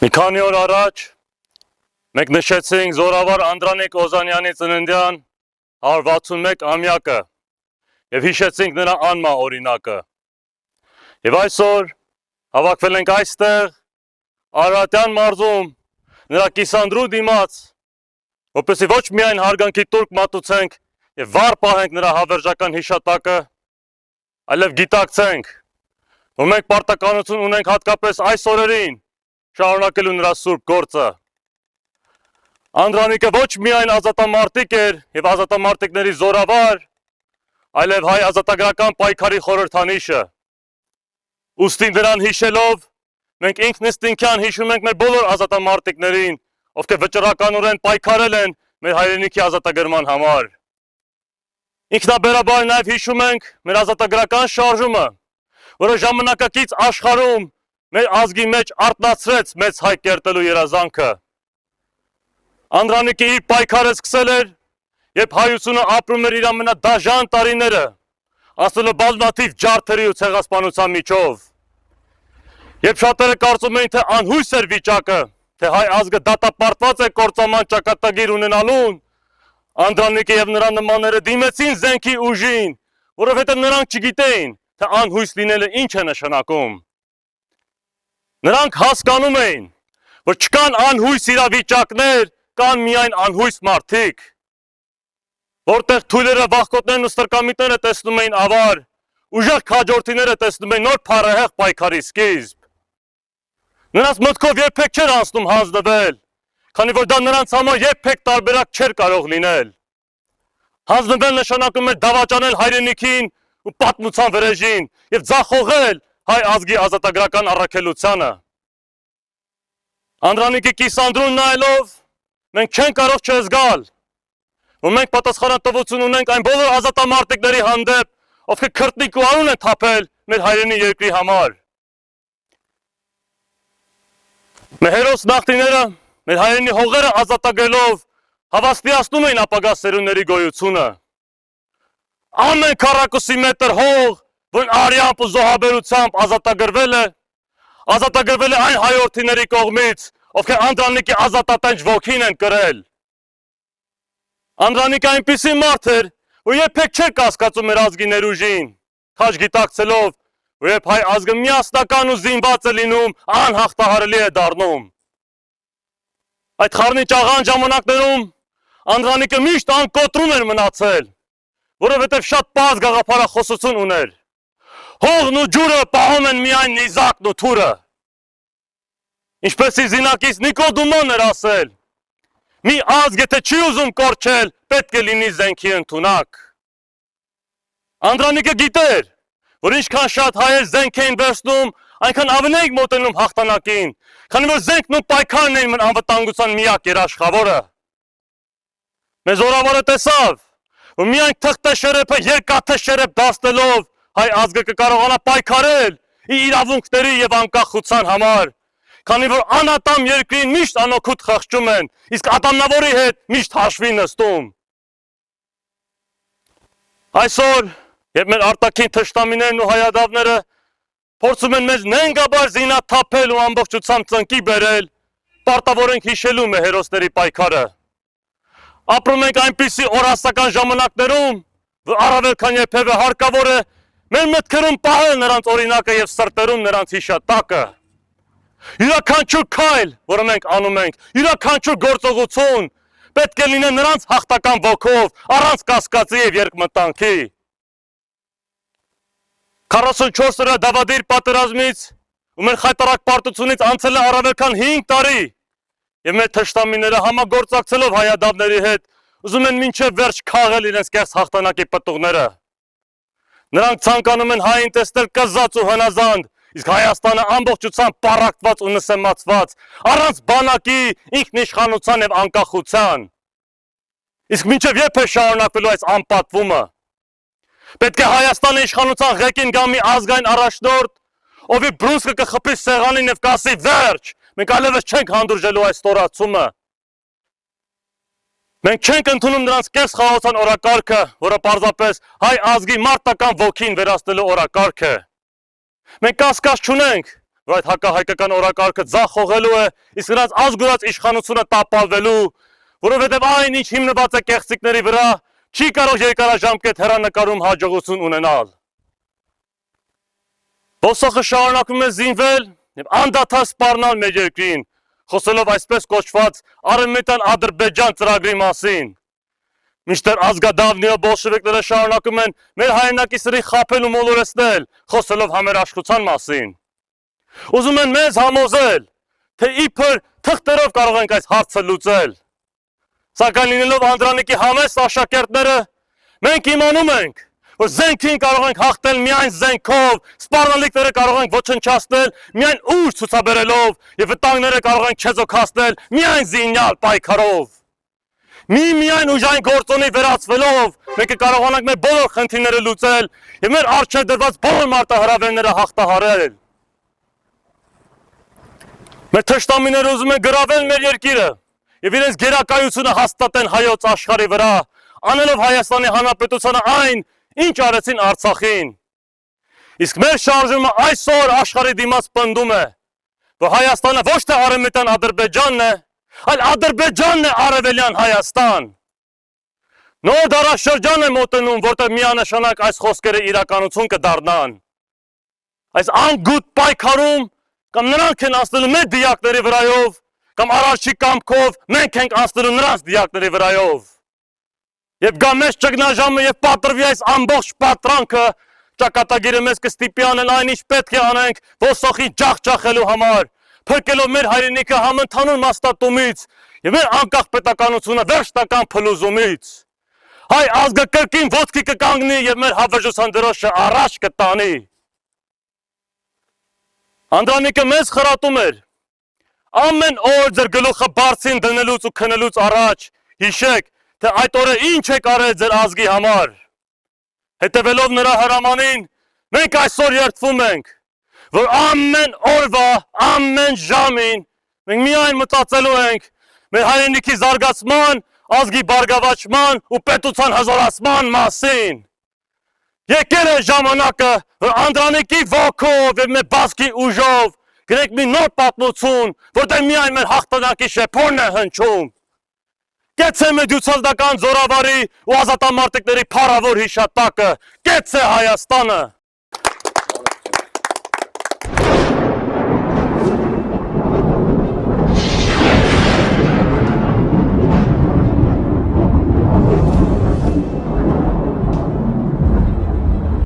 Մի քանի օր առաջ մենք նշեցինք Զորավար Անդրանիկ Օզանյանի ծննդյան 161-ամյակը եւ հիշեցինք նրա անմահ օրինակը։ Եվ այսօր հավաքվել ենք այստեղ Արարատյան մարզում նրա կիսանդրու դիմաց, որպեսզի ոչ միայն հարգանքի տուրք մատուցենք եւ վառ պահենք նրա հավերժական հիշատակը, այլև գիտակցենք, որ մենք պարտականություն ունենք հատկապես այս օրերին շարունակելու նրա սուրբ գործը։ Անդրանիկը ոչ միայն ազատամարտիկ էր եւ ազատամարտիկների զորավար, այլև հայ ազատագրական պայքարի խորհրդանիշը։ Ուստի նրան հիշելով, մենք ինքնըստինքյան հիշում ենք մեր բոլոր ազատամարտիկներին, ովքեր վճռականորեն պայքարել են մեր հայրենիքի ազատագրման համար։ Ինքնաբերաբար նաեւ հիշում ենք մեր ազատագրական շարժումը, որը ժամանակակից աշխարհում մեր ազգի մեջ արտնացրեց մեծ հայ կերտելու երազանքը։ Անդրանիկը իր պայքարը սկսել էր, երբ հայությունը ապրում էր իր ամենադաժան տարիները, անցնելով բազմաթիվ ջարդերի ու ցեղասպանության միջով։ Երբ շատերը կարծում էին, թե անհույս էր վիճակը, թե հայ ազգը դատապարտված է կործանման ճակատագիր ունենալուն, Անդրանիկը եւ նրա նմանները դիմեցին զենքի ուժին, որովհետեւ նրանք չգիտեին, թե անհույս լինելը ինչ է նշանակում։ Նրանք հասկանում էին, որ չկան անհույս իրավիճակներ, կան միայն անհույս մարդիկ, որտեղ թույլերը, վախկոտներն ու ստրկամիտները տեսնում էին ավար, ուժեղ քաջորդիները տեսնում էին նոր փառահեղ պայքարի սկիզբ։ Նրանց մտքով երբեք չէր անցնում հանձնվել, քանի որ դա նրանց համար երբեք տարբերակ չէր կարող լինել։ Հանձնվել նշանակում էր դավաճանել հայրենիքին ու պատմության վրեժին եւ ձախողել հայ ազգի ազատագրական առաքելությանը։ Անդրանիկի կիսանդրուն նայելով, մենք չենք կարող չզգալ, որ մենք պատասխանատվություն ունենք այն բոլոր ազատամարտիկների հանդեպ, ովքեր քրտնիկ ու արուն են թափել մեր հայրենի երկրի համար։ Մեր հերոս նախնիները, մեր հայրենի հողերը ազատագրելով, հավաստիացնում էին ապագա սերունդների գոյությունը։ Ամեն քառակուսի մետր հող, որն արյամբ ու զոհաբերությամբ ազատագրվել է այն հայորդիների կողմից, ովքեր Անդրանիկի ազատատենչ ոգին են կրել։ Անդրանիկը այնպիսի մարդ էր, որ երբեք չէր կասկածում մեր ազգի ներուժին, քաջ գիտակցելով, որ երբ հայ ազգը միասնական ու զինված է լինում, անհաղթահարելի է դառնում։ Այդ խառնիչ աղան ժամանակներում Անդրանիկը միշտ անկոտրում էր մնացել, որովհետև շատ պարզ գաղափարախոսություն ուներ։ Հողն ու ջուրը պահում են միայն նիզակն ու թուրը։ Ինչպես իր զինակից Նիկոդոմոն էր ասել, մի ազգ եթե չի ուզում կորչել, պետք է լինի զենքի ընդունակ։ Անդրանիկը գիտեր, որ ինչքան շատ հայեր զենք էին վերցնում, այնքան ավելի էին մոտենում հաղթանակին, քանի որ զենքն ու պայքարն էին անվտանգության միակ երաշխավորը։ Մեր զորավարը տեսավ, որ միայն թղթե շերեփը երկաթե շերեփ դաստելով հայ ազգը կկարողանա պայքարել իր իրավունքների եւ անկախության համար, քանի որ անատամ երկրին միշտ անօգուտ խղճում են, իսկ ատամնավորի հետ միշտ հաշվի նստում։ Այսօր, երբ մեր արտաքին թշնամիներն ու հայադավները փորձում են մեզ նենգաբար զինաթափել ու ամբողջությամբ ծնկի բերել, պարտավոր ենք հիշելու մեր հերոսների պայքարը։ Ապրում ենք այնպիսի օրասական ժամանակներում, որ առավել քան երբևէ հարկավոր է մեր մտքերում պահել նրանց օրինակը եւ սրտերում նրանց հիշատակը։ Յուրաքանչյուր քայլ, որը մենք անում ենք, յուրաքանչյուր գործողություն պետք է լինի նրանց հաղթական ոգով, առանց կասկածի եւ երկմտանքի։ 44 օրյա դավադիր պատերազմից ու մեր խայտարակ պարտությունից անցել է առավել քան 5 տարի, եւ մեր թշնամիները համագործակցելով հայադավների հետ ուզում են մինչև վերջ քաղել իրենց կեղծ հաղթանակի պտուղները։ Նրանք ցանկանում են հային տեսնել կզած ու հնազանդ, իսկ Հայաստանը ամբողջությամբ պառակտված ու նսեմացված, առանց բանակի, ինքնիշխանության եւ անկախության։ Իսկ մինչև երբ է շարունակվելու այս անպատվումը։ Պետք է Հայաստանի իշխանության ղեկին գա մի ազգային առաջնորդ, ով իր բռունցքը կխփի սեղանին եւ կասի վերջ, մենք այլևս չենք հանդուրժելու այս ստորացումը։ Մենք չենք ընդունում նրանց կեղծ խաղաղության օրակարգը, որը պարզապես հայ ազգի մարտական ոգին վերացնելու օրակարգ է։ Մենք կասկած չունենք, որ այդ հակահայկական օրակարգը ձախողելու է, իսկ նրանց ազգուրած իշխանությունը տապալվելու, որովհետև այն ինչ հիմնված է կեղծիքների վրա, չի կարող երկարաժամկետ հեռանկարում հաջողություն ունենալ։ Ոսոխը շարունակում է զինվել եւ անդադար սպառնալ մեր երկրին, խոսելով այսպես կոչված Արևմտյան Ադրբեջան ծրագրի մասին։ Մինչդեռ ազգադավնիը բոլշևիկները շարունակում են մեր հայրենակիցների խաբել ու մոլորեցնել, խոսելով համերաշխության մասին։ Ուզում են մեզ համոզել, թե իբր թղթերով կարող ենք այս հարցը լուծել։ Սակայն լինելով Անդրանիկի համեստ աշակերտները, մենք իմանում ենք, որ զենքին կարող ենք հաղթել միայն զենքով, սպառնալիքները կարող ենք ոչնչացնել միայն ուժ ցուցաբերելով եւ վտանգները կարող ենք չեզոքացնել միայն զինյալ պայքարով։ Միայն ուժային գործոնի վերածվելով մենք կարողանանք մեր բոլոր խնդիրները լուծել եւ մեր առջեւ դրված բոլոր մարտահրավերները հաղթահարել։ Մեր թշնամիները ուզում են գրավել մեր երկիրը եւ իրենց գերակայությունը հաստատեն հայոց աշխարհի վրա, անելով Հայաստանի Հանրապետությանը այն, ինչ արեցին Արցախին։ Իսկ մեր շարժումը այսօր աշխարհի դիմաց պնդում է, որ Հայաստանը ոչ թե Արևմտյան Ադրբեջանն է, այլ Ադրբեջանն է Արևելյան Հայաստան։ Նոր դարաշրջան է մոտենում, որտեղ միանշանակ այս խոսքերը իրականություն կդառնան։ Այս անգութ պայքարում կամ նրանք են անցնելու մեր դիակների վրայով, կամ Արարչի կամքով մենք ենք անցնելու նրանց դիակների վրայով։ Եվ գա մեզ ճգնաժամը եւ պատրվի այս ամբողջ պատրանքը, ճակատագիրը մեզ կստիպի անել այն, ինչ պետք է անենք ոսոխի ջախջախելու համար, փրկելով մեր հայրենիքը համընդհանուր մաստատումից եւ մեր անկախ պետականությունը վերջնական փլուզումից։ Հայ ազգը կրկին ոտքի կկանգնի եւ մեր հավերժության դրոշը առաջ կտանի։ Անդրանիկը մեզ խրատում էր. ամեն օր ձեր գլուխը բարձին դնելուց ու քնելուց առաջ հիշեք, թե այդ օրը ինչ եք արել ձեր ազգի համար։ Հետևելով նրա հրամանին, մենք այսօր երդվում ենք, որ ամեն օրվա, ամեն ժամին մենք միայն մտածելու ենք մեր հայրենիքի զարգացման, ազգի բարգավաճման ու պետության հզորացման մասին։ Եկել է ժամանակը, որ Անդրանիկի ոգով եւ մեր բազկի ուժով գրենք մի նոր պատմություն, որտեղ միայն մեր հաղթանակի շեփորն է հնչում։ Կեցցե մեր դյուցալդական զորավարի ու ազատամարտիկների փառավոր հիշատակը, կեցցե Հայաստանը։